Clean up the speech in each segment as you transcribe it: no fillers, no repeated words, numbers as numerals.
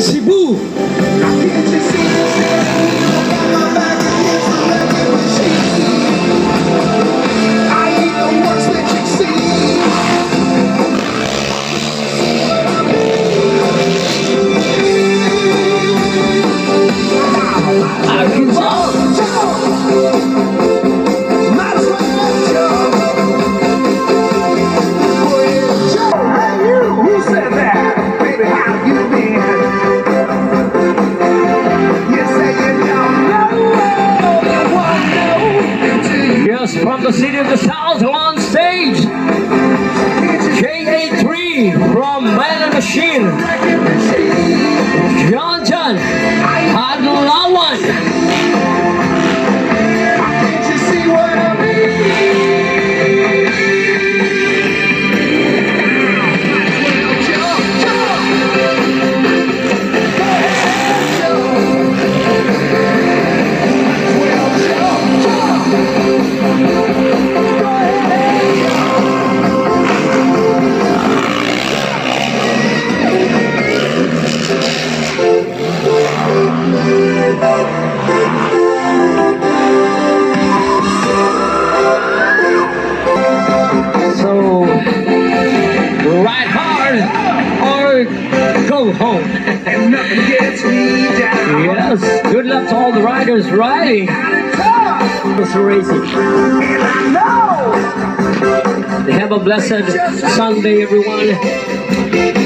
Cebu. From the city of the South on stage, J83 from Man and Machine, John Hadlawan. Can't you see what I go home. And nothing gets me down. Yes, good luck to all the riders riding. It's racing. Have a blessed Sunday, everyone.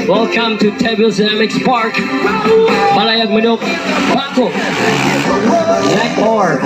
Welcome to Teves MX Park. Malayag Manok, Paco, Black Or.